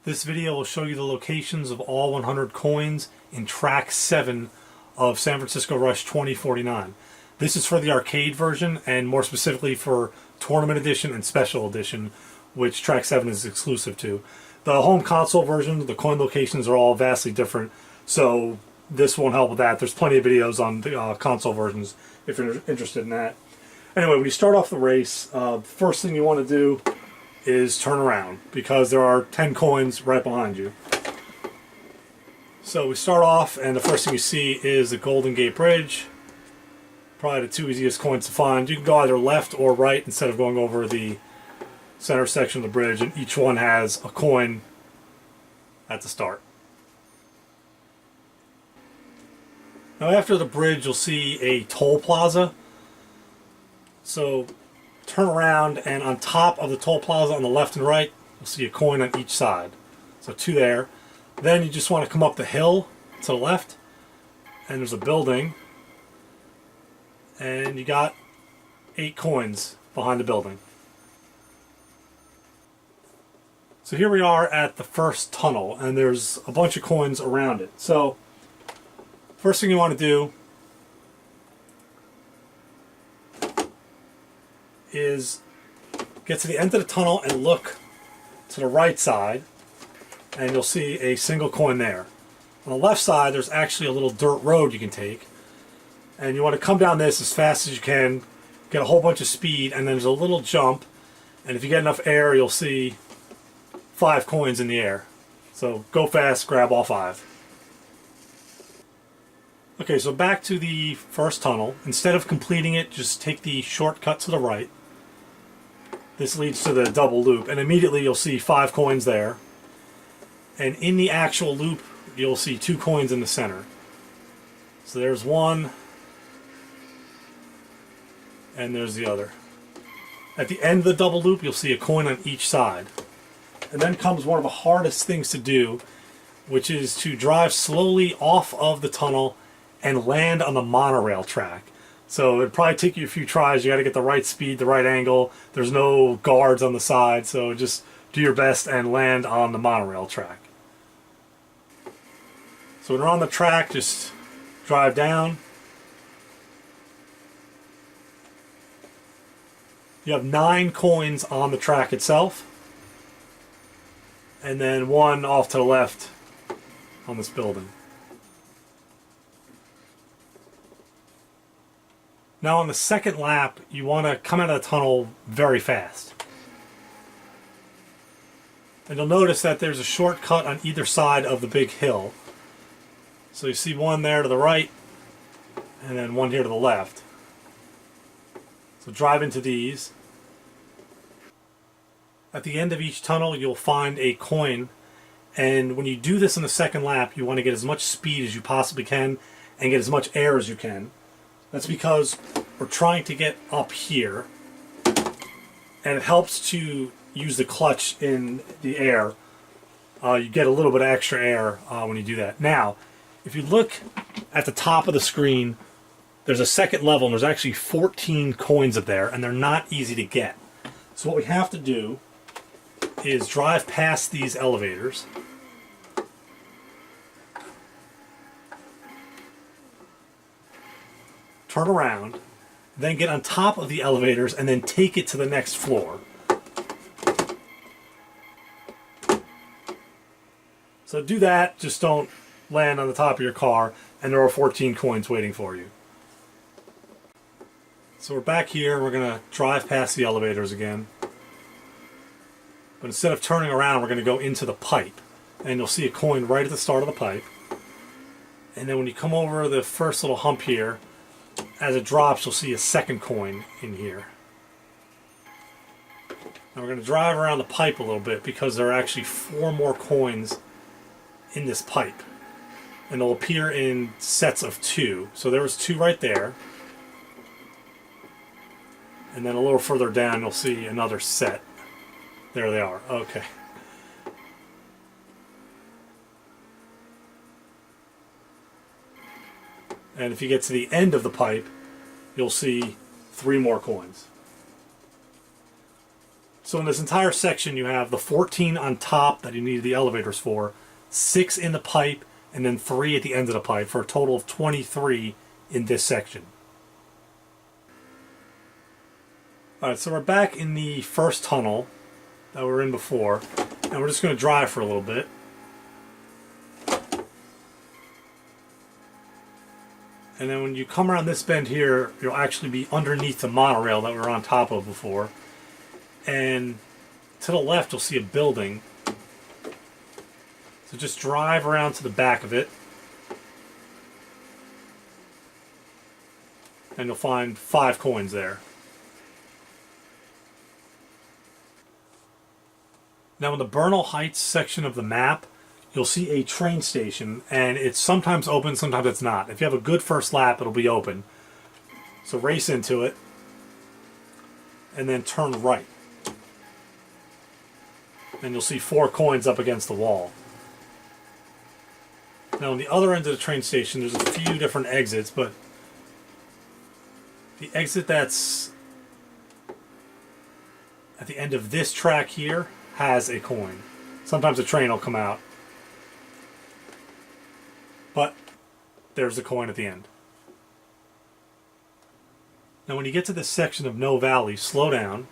This video will show you the locations of all 100 coins in Track 7 of San Francisco Rush 2049. This is for the arcade version, and more specifically for Tournament Edition and Special Edition, which Track 7 is exclusive to. The home console version, the coin locations are all vastly different, so this won't help with that. There's plenty of videos on the console versions if you're interested in that. Anyway, when you start off the race, first thing you want to do is turn around, because there are 10 coins right behind you. So we start off, and the first thing you see is the Golden Gate Bridge. Probably the two easiest coins to find. You can go either left or right instead of going over the center section of the bridge, and each one has a coin at the start. Now after the bridge you'll see a toll plaza. So turn around, and on top of the toll plaza on the left and right you'll see a coin on each side. So two there. Then you just want to come up the hill to the left, and there's a building, and you got 8 coins behind the building. So here we are at the first tunnel, and there's a bunch of coins around it. So first thing you want to do is get to the end of the tunnel and look to the right side, and you'll see a single coin there. On the left side there's actually a little dirt road you can take, and you want to come down this as fast as you can, get a whole bunch of speed, and then there's a little jump, and if you get enough air you'll see 5 coins in the air. So go fast, grab all 5. Okay, so back to the first tunnel. Instead of completing it, just take the shortcut to the right. This leads to the double loop, and immediately you'll see 5 coins there. And in the actual loop, you'll see 2 coins in the center. So there's one, and there's the other. At the end of the double loop, you'll see a coin on each side. And then comes one of the hardest things to do, which is to drive slowly off of the tunnel and land on the monorail track. So it'd probably take you a few tries. You got to get the right speed, the right angle. There's no guards on the side, so just do your best and land on the monorail track. So when you're on the track, just drive down. You have 9 coins on the track itself, and then 1 off to the left on this building. Now on the second lap, you want to come out of the tunnel very fast. And you'll notice that there's a shortcut on either side of the big hill. So you see one there to the right, and then one here to the left. So drive into these. At the end of each tunnel you'll find a coin, and when you do this in the second lap you want to get as much speed as you possibly can and get as much air as you can. That's because we're trying to get up here, and it helps to use the clutch in the air. You get a little bit of extra air when you do that. Now, if you look at the top of the screen, there's a second level, and there's actually 14 coins up there, and they're not easy to get. So what we have to do is drive past these elevators. Turn around, then get on top of the elevators, and then take it to the next floor. So do that, just don't land on the top of your car, and there are 14 coins waiting for you. So we're back here, we're going to drive past the elevators again. But instead of turning around, we're going to go into the pipe. And you'll see a coin right at the start of the pipe. And then when you come over the first little hump here, as it drops, you'll see a second coin in here. Now we're going to drive around the pipe a little bit, because there are actually 4 more coins in this pipe. And they'll appear in sets of 2. So there was 2 right there. And then a little further down you'll see another set. There they are. Okay. And if you get to the end of the pipe, you'll see 3 more coins. So in this entire section, you have the 14 on top that you need the elevators for, 6 in the pipe, and then 3 at the end of the pipe, for a total of 23 in this section. Alright, so we're back in the first tunnel that we were in before, and we're just going to drive for a little bit. And then when you come around this bend here, you'll actually be underneath the monorail that we were on top of before. And to the left, you'll see a building. So just drive around to the back of it. And you'll find 5 coins there. Now in the Bernal Heights section of the map, you'll see a train station, and it's sometimes open, sometimes it's not. If you have a good first lap, it'll be open. So race into it, and then turn right. And you'll see 4 coins up against the wall. Now on the other end of the train station, there's a few different exits, but the exit that's at the end of this track here has a coin. Sometimes a train will come out. But there's a coin at the end. Now when you get to this section of No Valley, slow down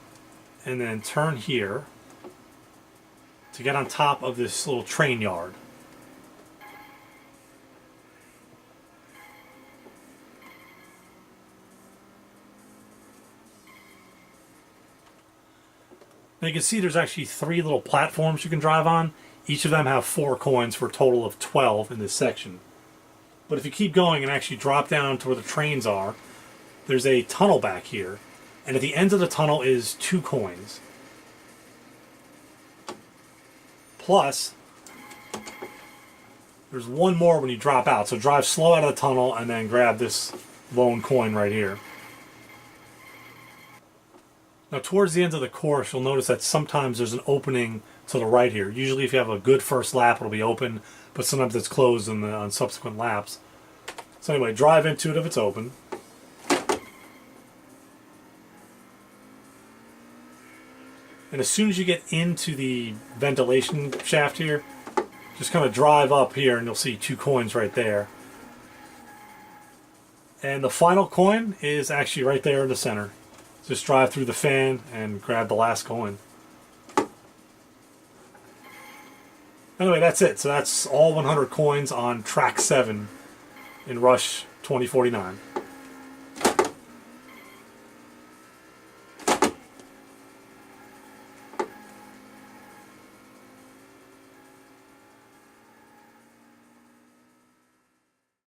and then turn here to get on top of this little train yard. Now you can see there's actually 3 little platforms you can drive on. Each of them have 4 coins for a total of 12 in this section. But if you keep going and actually drop down to where the trains are, there's a tunnel back here. And at the end of the tunnel is 2 coins. Plus, there's 1 more when you drop out. So drive slow out of the tunnel and then grab this lone coin right here. Now towards the end of the course, you'll notice that sometimes there's an opening to the right here. Usually if you have a good first lap, it'll be open, but sometimes it's closed on subsequent laps. So anyway, drive into it if it's open. And as soon as you get into the ventilation shaft here, just kind of drive up here and you'll see 2 coins right there. And the final coin is actually right there in the center. Just drive through the fan and grab the last coin. Anyway, that's it. So that's all 100 coins on track 7 in Rush 2049.